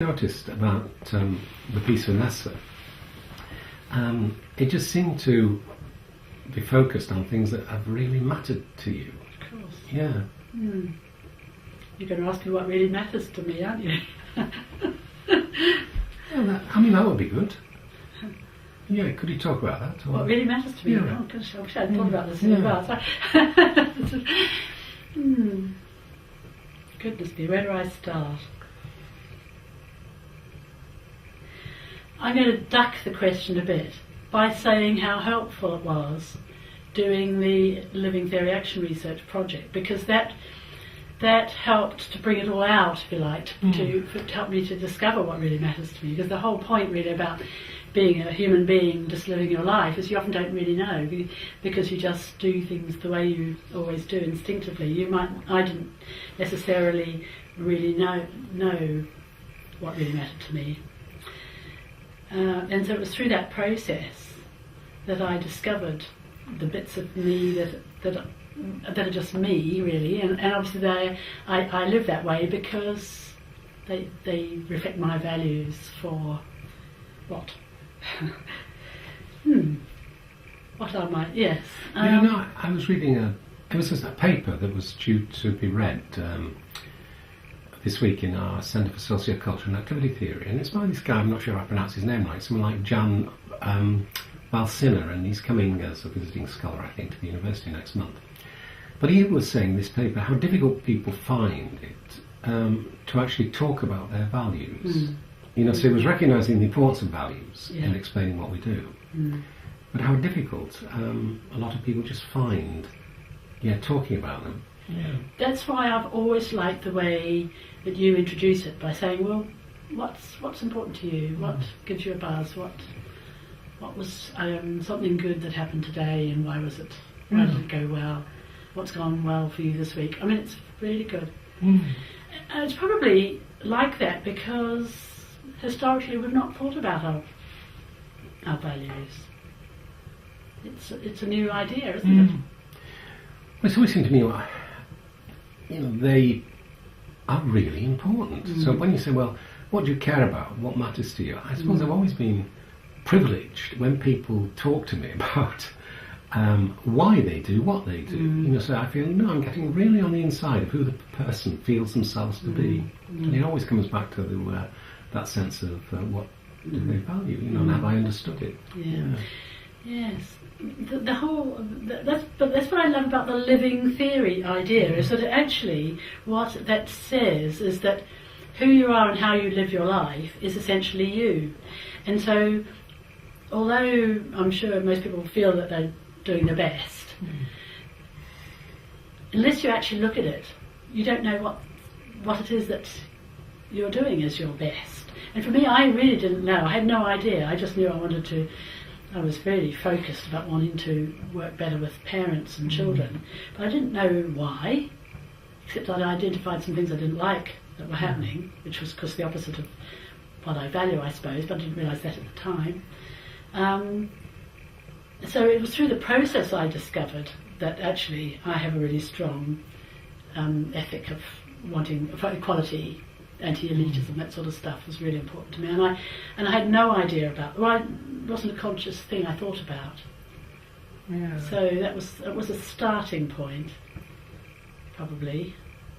Noticed about the piece with Nessa, it just seemed to be focused on things that have really mattered to you. Of course. Yeah. Mm. You're going to ask me what really matters to me, aren't you? Yeah, that would be good. Yeah, could you talk about that? Or? What really matters to me? Yeah. Oh gosh, I wish I'd thought about this in advance. Goodness me, where do I start? I'm going to duck the question a bit by saying how helpful it was doing the Living Theory Action Research project, because that helped to bring it all out, if you like, to help me to discover what really matters to me. Because the whole point really about being a human being, just living your life, is you often don't really know, because you just do things the way you always do instinctively. I didn't necessarily really know what really mattered to me. And so it was through that process that I discovered the bits of me that are just me, really, and obviously I live that way because they reflect my values for what? What are my... Yes. I was reading it was just a paper that was due to be read this week in our Centre for Socioculture and Activity Theory, and it's by this guy, I'm not sure if I pronounce his name right, someone like Joan Walton, and he's coming as a visiting scholar, I think, to the university next month. But he was saying in this paper how difficult people find it to actually talk about their values. So he was recognising the importance of values in explaining what we do, but how difficult a lot of people just find talking about them. Yeah. That's why I've always liked the way that you introduce it by saying, well, what's important to you? What gives you a buzz? What was something good that happened today, and why was it? Why did it go well? What's gone well for you this week? I mean, it's really good. And it's probably like that because historically we've not thought about our values. It's a new idea, isn't it? Well, it's always seemed to me they are really important. So when you say, well, what do you care about? What matters to you? I suppose I've always been privileged when people talk to me about why they do what they do. So I feel, I'm getting really on the inside of who the person feels themselves to be. And it always comes back to that sense of what do they value, and have I understood it? Yeah. Yes. The whole that's what I love about the living theory idea, is that actually what that says is that who you are and how you live your life is essentially you. And so although I'm sure most people feel that they're doing their best, unless you actually look at it, you don't know what it is that you're doing as your best. And for me, I really didn't know. I had no idea. I just knew I was very focused about wanting to work better with parents and children, but I didn't know why, except I'd identified some things I didn't like that were happening, which was, of course, the opposite of what I value, I suppose, but I didn't realise that at the time. So it was through the process I discovered that actually I have a really strong ethic of wanting equality. Anti-elitism, that sort of stuff was really important to me, and I had no idea about. Well, it wasn't a conscious thing I thought about. Yeah. So that was a starting point, probably.